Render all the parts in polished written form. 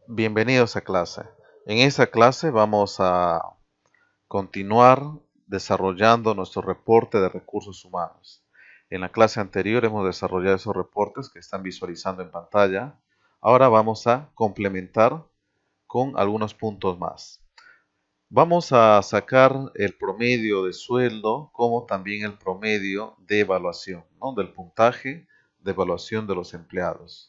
Bienvenidos a clase. En esta clase vamos a continuar desarrollando nuestro reporte de recursos humanos. En la clase anterior hemos desarrollado esos reportes que están visualizando en pantalla. Ahora vamos a complementar con algunos puntos más. Vamos a sacar el promedio de sueldo como también el promedio de evaluación, ¿no? Del puntaje de evaluación de los empleados.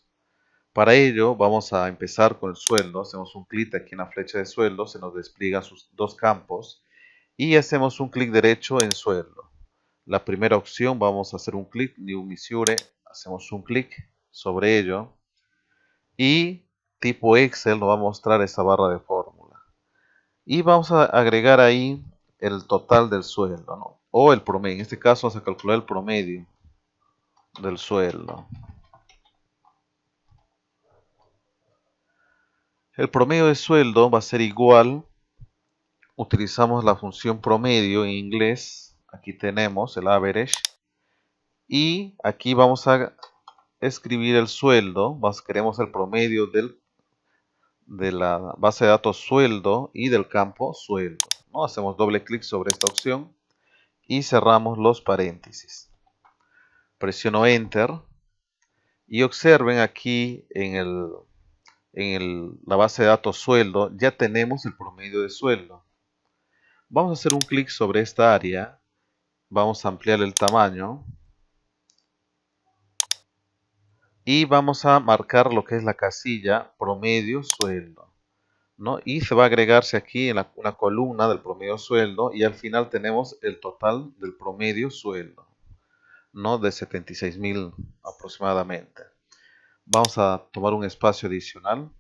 Para ello vamos a empezar con el sueldo, hacemos un clic aquí en la flecha de sueldo, se nos despliegan sus dos campos y hacemos un clic derecho en sueldo. La primera opción vamos a hacer un clic, New Missouri, hacemos un clic sobre ello y tipo Excel nos va a mostrar esta barra de fórmula. Y vamos a agregar ahí el total del sueldo, ¿no? O el promedio, en este caso vamos a calcular el promedio del sueldo. El promedio de sueldo va a ser igual. Utilizamos la función promedio en inglés, aquí tenemos el average, y aquí vamos a escribir el sueldo, queremos el promedio de la base de datos sueldo y del campo sueldo, ¿no? Hacemos doble clic sobre esta opción y cerramos los paréntesis. Presiono Enter y observen aquí en la base de datos sueldo ya tenemos el promedio de sueldo. Vamos a hacer un clic sobre esta área. Vamos a ampliar el tamaño y vamos a marcar lo que es la casilla promedio sueldo, ¿no? Y se va a agregarse aquí en una columna del promedio sueldo y al final tenemos el total del promedio sueldo, ¿no? De 76.000 aproximadamente. Vamos a tomar un espacio adicional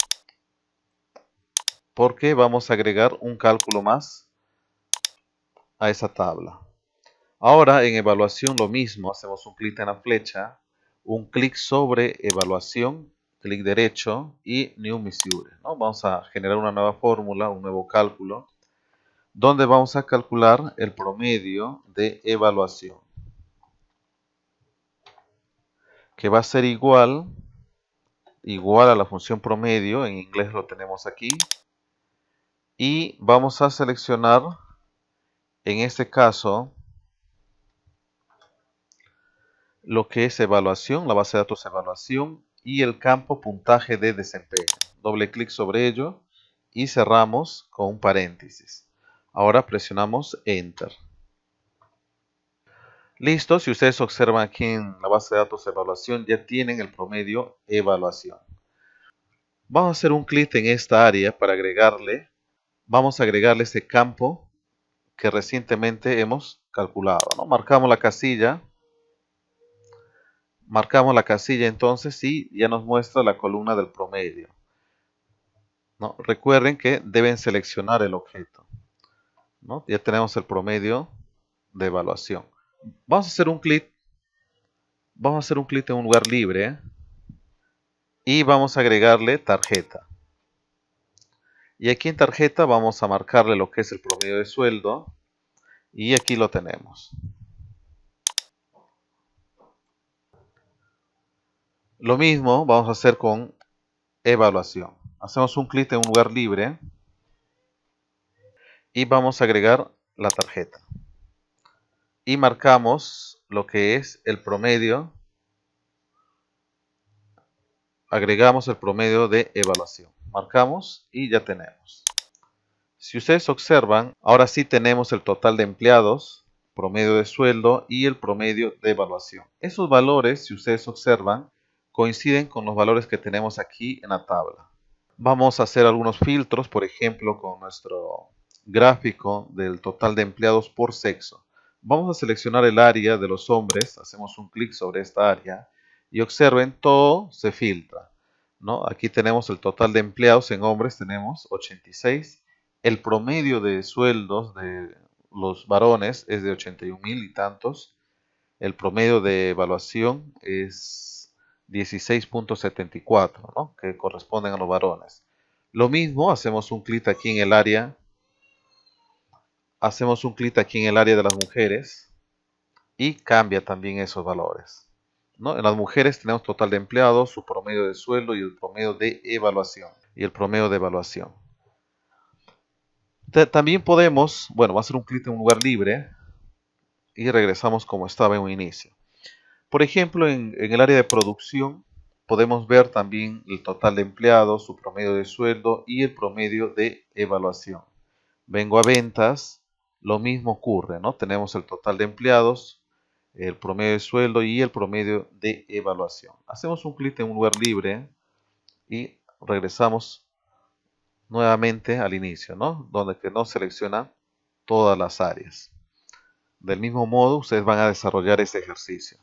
porque vamos a agregar un cálculo más a esa tabla. Ahora en evaluación lo mismo, hacemos un clic en la flecha, un clic sobre evaluación, clic derecho y New Missouri, ¿no? Vamos a generar una nueva fórmula, un nuevo cálculo, donde vamos a calcular el promedio de evaluación, que va a ser igual a la función promedio, en inglés lo tenemos aquí, y vamos a seleccionar, en este caso, lo que es evaluación, la base de datos evaluación y el campo puntaje de desempeño. Doble clic sobre ello y cerramos con un paréntesis. Ahora presionamos Enter. Listo, si ustedes observan aquí en la base de datos evaluación ya tienen el promedio evaluación. Vamos a hacer un clic en esta área para agregarle, vamos a agregarle ese campo que recientemente hemos calculado, ¿no? Marcamos la casilla entonces y ya nos muestra la columna del promedio, ¿no? Recuerden que deben seleccionar el objeto, ¿no? Ya tenemos el promedio de evaluación. Vamos a hacer un clic en un lugar libre y vamos a agregarle tarjeta. Y aquí en tarjeta vamos a marcarle lo que es el promedio de sueldo y aquí lo tenemos. Lo mismo vamos a hacer con evaluación. Hacemos un clic en un lugar libre y vamos a agregar la tarjeta. Y marcamos lo que es el promedio. Agregamos el promedio de evaluación. Marcamos y ya tenemos. Si ustedes observan, ahora sí tenemos el total de empleados, promedio de sueldo y el promedio de evaluación. Esos valores, si ustedes observan, coinciden con los valores que tenemos aquí en la tabla. Vamos a hacer algunos filtros, por ejemplo, con nuestro gráfico del total de empleados por sexo. Vamos a seleccionar el área de los hombres, hacemos un clic sobre esta área y observen, todo se filtra, ¿no? Aquí tenemos el total de empleados en hombres, tenemos 86. El promedio de sueldos de los varones es de 81.000 y tantos. El promedio de evaluación es 16.74, ¿no? Que corresponden a los varones. Lo mismo, hacemos un clic aquí en el área. Hacemos un clic aquí en el área de las mujeres y cambia también esos valores, ¿no? En las mujeres tenemos total de empleados, su promedio de sueldo y el promedio de evaluación. y el promedio de evaluación. También podemos, bueno, va a ser un clic en un lugar libre y regresamos como estaba en un inicio. Por ejemplo, en el área de producción podemos ver también el total de empleados, su promedio de sueldo y el promedio de evaluación. Vengo a ventas, lo mismo ocurre, ¿no? Tenemos el total de empleados, el promedio de sueldo y el promedio de evaluación. Hacemos un clic en un lugar libre y regresamos nuevamente al inicio, ¿no? Donde que nos selecciona todas las áreas. Del mismo modo, ustedes van a desarrollar ese ejercicio.